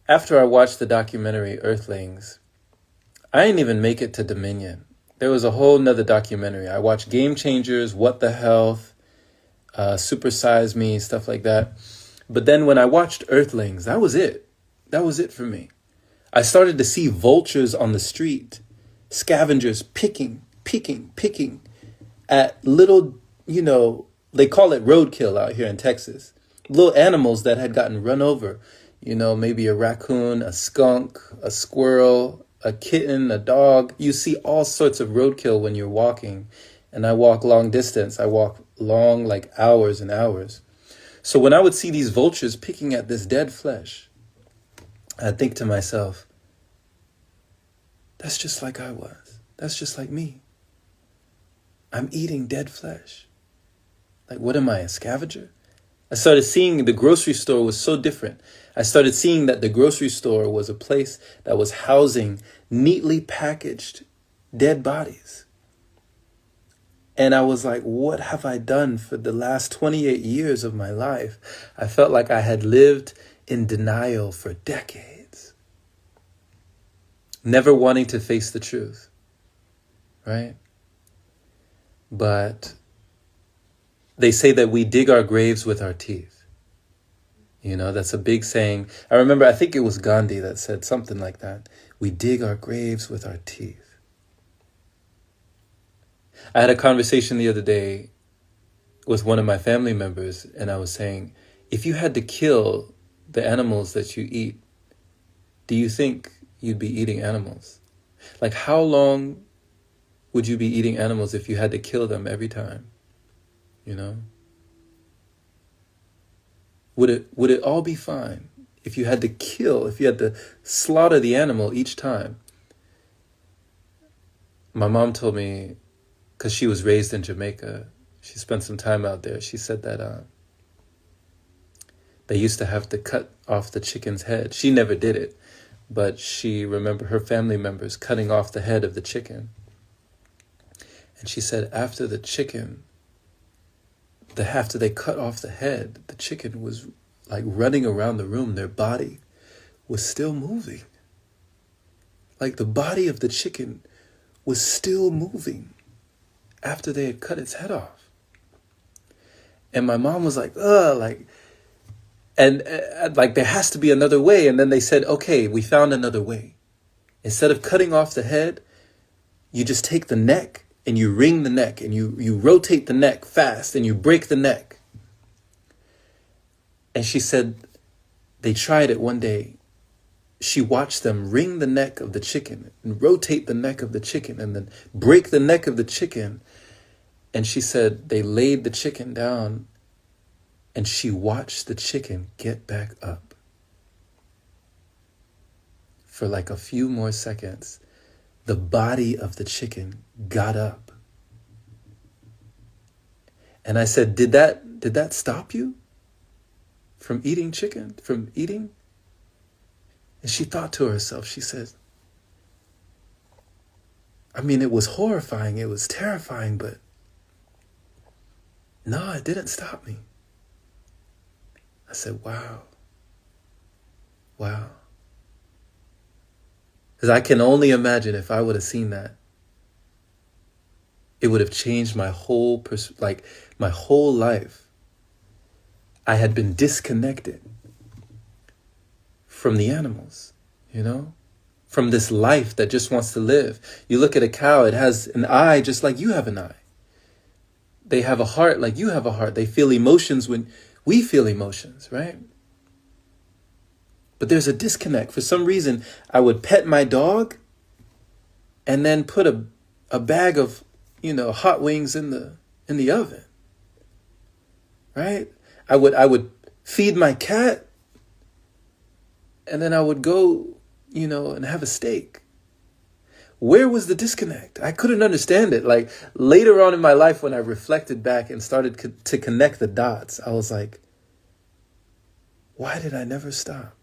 After I watched the documentary Earthlings, I didn't even make it to Dominion. There was a whole nother documentary. I watched Game Changers, What the Health, Super Size Me, stuff like that. But then when I watched Earthlings, that was it. That was it for me. I started to see vultures on the street, scavengers picking at little, they call it roadkill out here in Texas. Little animals that had gotten run over, maybe a raccoon, a skunk, a squirrel, a kitten, a dog. You see all sorts of roadkill when you're walking. And I walk long distance. I walk long, like hours and hours. So when I would see these vultures picking at this dead flesh, I'd think to myself, that's just like I was. That's just like me. I'm eating dead flesh. Like, what am I, a scavenger? I started seeing the grocery store was so different. I started seeing that the grocery store was a place that was housing neatly packaged dead bodies. And I was like, what have I done for the last 28 years of my life? I felt like I had lived in denial for decades, never wanting to face the truth, right? But they say that we dig our graves with our teeth. That's a big saying. I remember, I think it was Gandhi that said something like that. We dig our graves with our teeth. I had a conversation the other day with one of my family members, and I was saying, if you had to kill the animals that you eat, do you think you'd be eating animals? Like, how long would you be eating animals if you had to kill them every time? Would it all be fine if you had to slaughter the animal each time? My mom told me, because she was raised in Jamaica, she spent some time out there. She said that they used to have to cut off the chicken's head. She never did it, but she remembered her family members cutting off the head of the chicken. And she said after they cut off the head, the chicken was like running around the room. Their body was still moving. Like the body of the chicken was still moving after they had cut its head off. And my mom was like, there has to be another way. And then they said, okay, we found another way. Instead of cutting off the head, you just take the neck and you wring the neck and you rotate the neck fast and you break the neck. And she said they tried it one day. She watched them wring the neck of the chicken and rotate the neck of the chicken and then break the neck of the chicken. And she said they laid the chicken down and she watched the chicken get back up. For like a few more seconds, the body of the chicken got up. And I said, did that stop you from eating chicken, from eating? And she thought to herself, she said, it was horrifying, it was terrifying, but no, it didn't stop me. I said, wow. Because I can only imagine if I would have seen that, it would have changed my whole my whole life. I had been disconnected from the animals, from this life that just wants to live. You look at a cow, it has an eye just like you have an eye. They have a heart like you have a heart. They feel emotions when we feel emotions, right? But there's a disconnect. For some reason, I would pet my dog and then put a bag of, hot wings in the oven, right? I would feed my cat and then I would go, and have a steak. Where was the disconnect? I couldn't understand it. Like later on in my life, when I reflected back and started to connect the dots, I was like, why did I never stop?